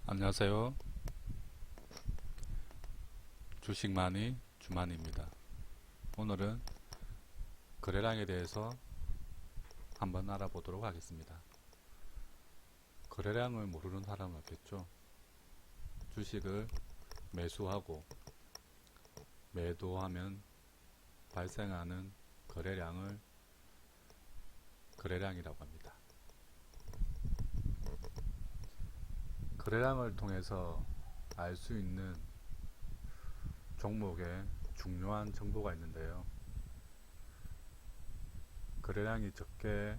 안녕하세요. 주식만이 주만입니다. 오늘은 거래량에 대해서 한번 알아보도록 하겠습니다. 거래량을 모르는 사람은 없겠죠. 주식을 매수하고 매도하면 발생하는 거래량을 거래량이라고 합니다. 거래량을 통해서 알 수 있는 종목에 중요한 정보가 있는데요. 거래량이 적게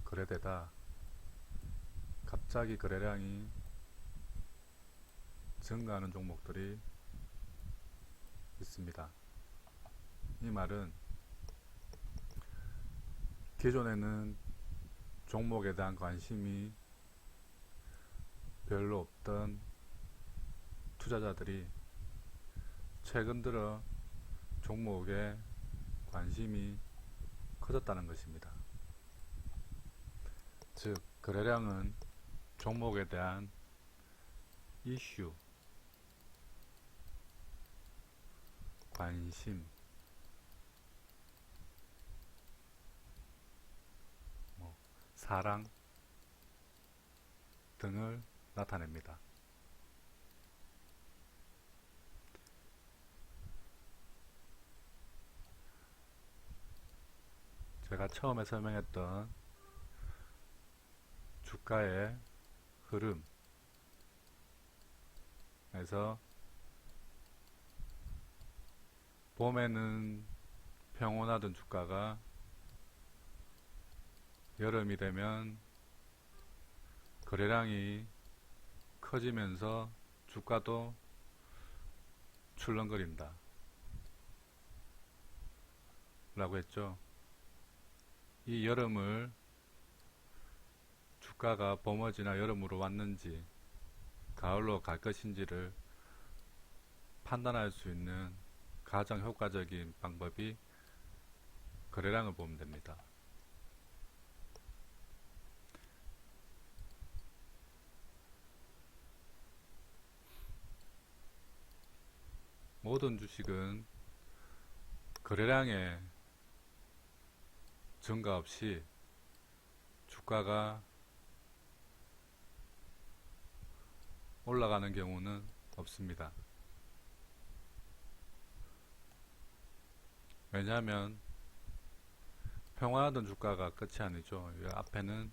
거래되다 갑자기 거래량이 증가하는 종목들이 있습니다. 이 말은 기존에는 종목에 대한 관심이 별로 없던 투자자들이 최근 들어 종목에 관심이 커졌다는 것입니다. 즉, 거래량은 종목에 대한 이슈, 관심, 사랑 등을 나타냅니다. 제가 처음에 설명했던 주가의 흐름에서 봄에는 평온하던 주가가 여름이 되면 거래량이 커지면서 주가도 출렁거린다 라고 했죠. 이 여름을 주가가 봄어지나 여름으로 왔는지 가을로 갈 것인지를 판단할 수 있는 가장 효과적인 방법이 거래량을 보면 됩니다. 모든 주식은 거래량의 증가 없이 주가가 올라가는 경우는 없습니다. 왜냐하면 평화하던 주가가 끝이 아니죠. 이 앞에는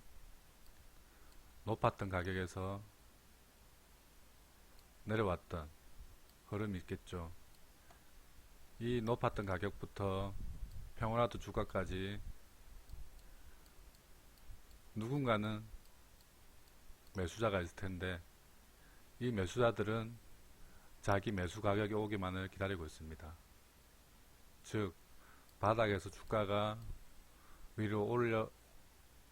높았던 가격에서 내려왔던 흐름이 있겠죠. 이 높았던 가격부터 평온하던 주가까지 누군가는 매수자가 있을 텐데 이 매수자들은 자기 매수 가격이 오기만을 기다리고 있습니다. 즉, 바닥에서 주가가 위로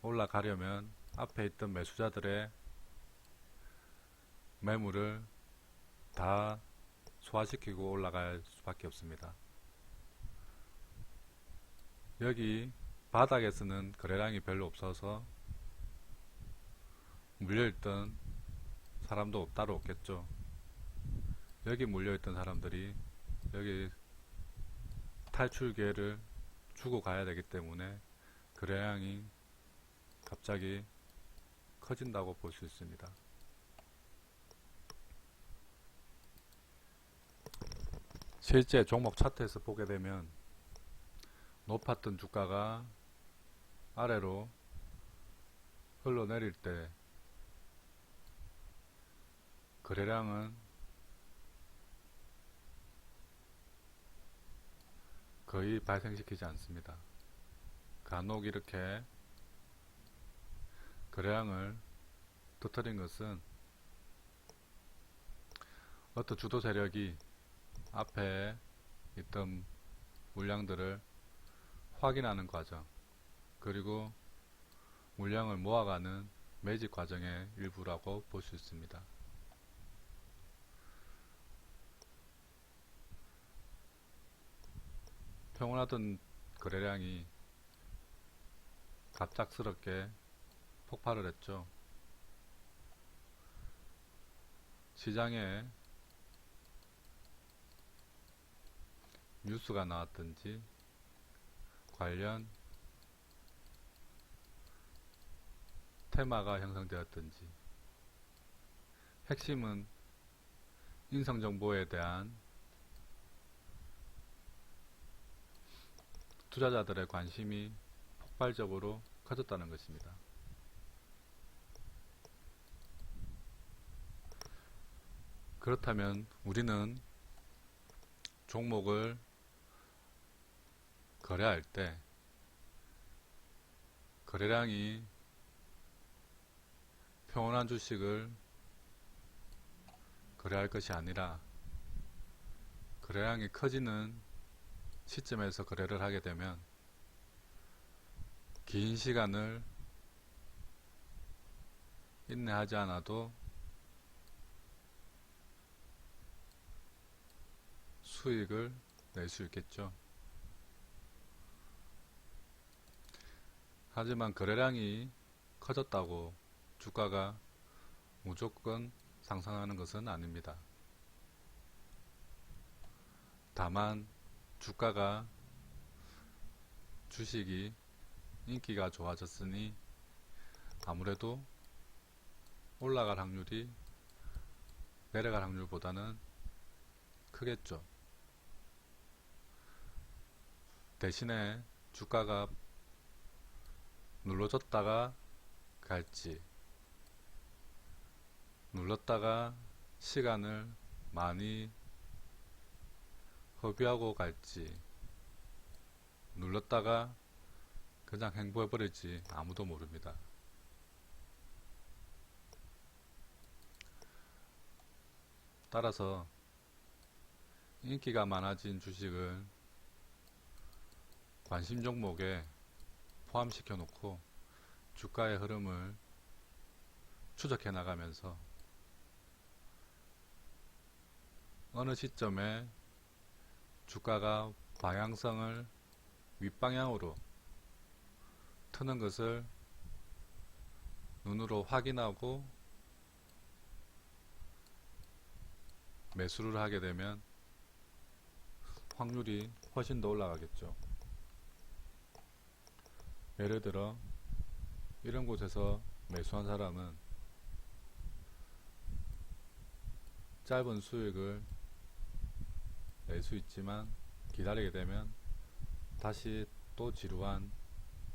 올라가려면 앞에 있던 매수자들의 매물을 다 소화시키고 올라갈 수밖에 없습니다. 여기 바닥에서는 거래량이 별로 없어서 물려있던 사람도 따로 없겠죠. 여기 물려있던 사람들이 여기 탈출 기회를 주고 가야 되기 때문에 거래량이 갑자기 커진다고 볼 수 있습니다. 실제 종목 차트에서 보게 되면 높았던 주가가 아래로 흘러내릴 때 거래량은 거의 발생시키지 않습니다. 간혹 이렇게 거래량을 터뜨린 것은 어떤 주도 세력이 앞에 있던 물량들을 확인하는 과정, 그리고 물량을 모아가는 매집 과정의 일부라고 볼 수 있습니다. 평온하던 거래량이 갑작스럽게 폭발을 했죠. 시장에 뉴스가 나왔든지 관련 테마가 형성되었든지, 핵심은 인성정보에 대한 투자자들의 관심이 폭발적으로 커졌다는 것입니다. 그렇다면 우리는 종목을 거래할 때 거래량이 평온한 주식을 거래할 것이 아니라 거래량이 커지는 시점에서 거래를 하게 되면 긴 시간을 인내하지 않아도 수익을 낼 수 있겠죠. 하지만 거래량이 커졌다고 주가가 무조건 상승하는 것은 아닙니다. 다만 주가가 주식이 인기가 좋아졌으니 아무래도 올라갈 확률이 내려갈 확률보다는 크겠죠. 대신에 주가가 눌러줬다가 갈지, 눌렀다가 시간을 많이 허비하고 갈지, 눌렀다가 그냥 행보해버릴지 아무도 모릅니다. 따라서 인기가 많아진 주식을 관심 종목에 포함시켜 놓고 주가의 흐름을 추적해 나가면서 어느 시점에 주가가 방향성을 윗방향으로 트는 것을 눈으로 확인하고 매수를 하게 되면 확률이 훨씬 더 올라가겠죠. 예를 들어 이런 곳에서 매수한 사람은 짧은 수익을 낼 수 있지만 기다리게 되면 다시 또 지루한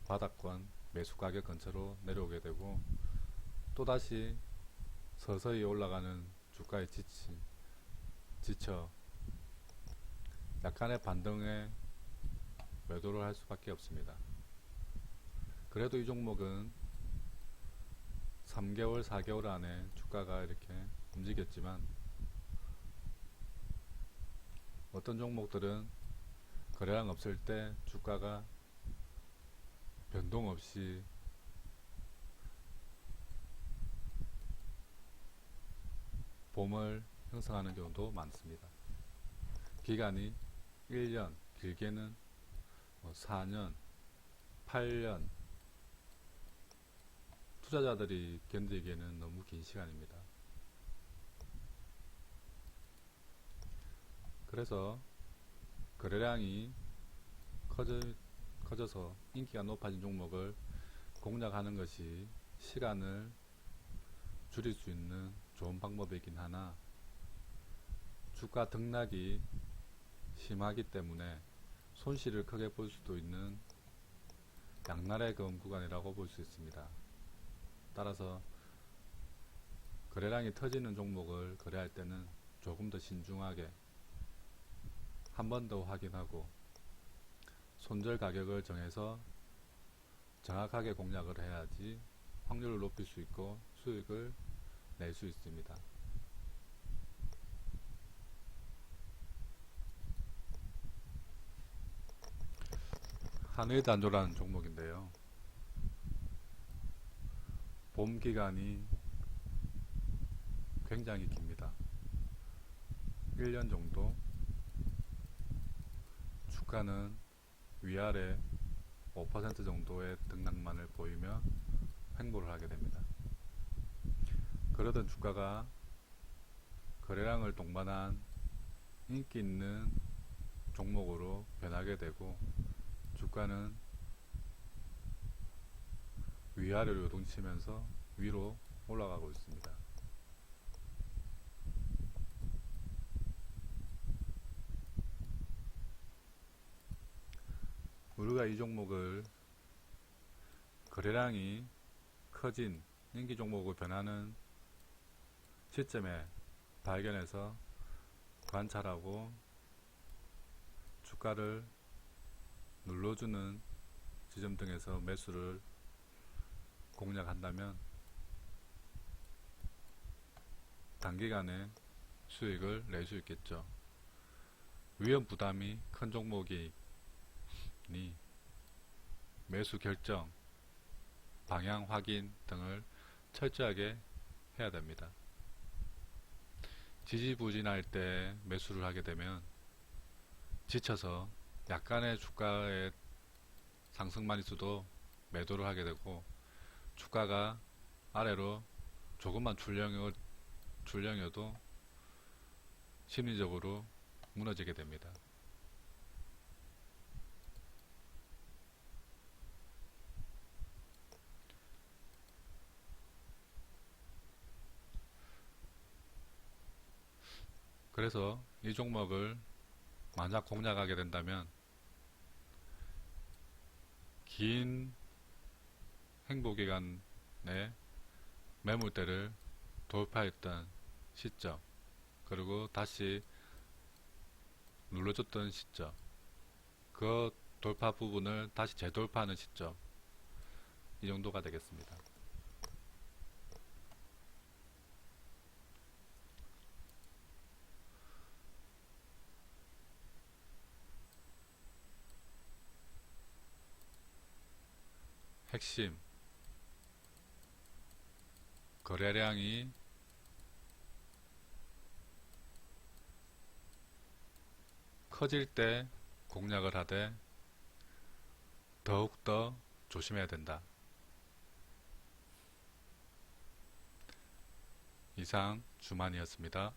바닥권 매수 가격 근처로 내려오게 되고 또다시 서서히 올라가는 주가에 지쳐 약간의 반등에 매도를 할 수밖에 없습니다. 그래도 이 종목은 3개월, 4개월 안에 주가가 이렇게 움직였지만 어떤 종목들은 거래량 없을 때 주가가 변동 없이 봄을 형성하는 경우도 많습니다. 기간이 1년, 길게는 4년, 8년, 투자자들이 견디기에는 너무 긴 시간입니다. 그래서 거래량이 커져서 인기가 높아진 종목을 공략하는 것이 시간을 줄일 수 있는 좋은 방법이긴 하나 주가 등락이 심하기 때문에 손실을 크게 볼 수도 있는 양날의 검 구간이라고 볼 수 있습니다. 따라서 거래량이 터지는 종목을 거래할 때는 조금 더 신중하게 한 번 더 확인하고 손절 가격을 정해서 정확하게 공략을 해야지 확률을 높일 수 있고 수익을 낼 수 있습니다. 한일단조라는 종목인데요. 봄 기간이 굉장히 깁니다. 1년 정도 주가는 위아래 5% 정도의 등락만을 보이며 횡보를 하게 됩니다. 그러던 주가가 거래량을 동반한 인기 있는 종목으로 변하게 되고 주가는 위아래로 요동치면서 위로 올라가고 있습니다. 우리가 이 종목을 거래량이 커진 인기 종목으로 변하는 시점에 발견해서 관찰하고 주가를 눌러주는 지점 등에서 매수를 공략한다면 단기간에 수익을 낼 수 있겠죠. 위험 부담이 큰 종목이니 매수 결정, 방향 확인 등을 철저하게 해야 됩니다. 지지부진할 때 매수를 하게 되면 지쳐서 약간의 주가의 상승만 있어도 매도를 하게 되고 주가가 아래로 조금만 출렁여도 심리적으로 무너지게 됩니다. 그래서 이 종목을 만약 공략하게 된다면 긴 행보기간에 매물대를 돌파했던 시점, 그리고 다시 눌러줬던 시점, 그 돌파 부분을 다시 재돌파하는 시점, 이 정도가 되겠습니다. 핵심 거래량이 커질 때 공략을 하되 더욱더 조심해야 된다. 이상 주만이었습니다.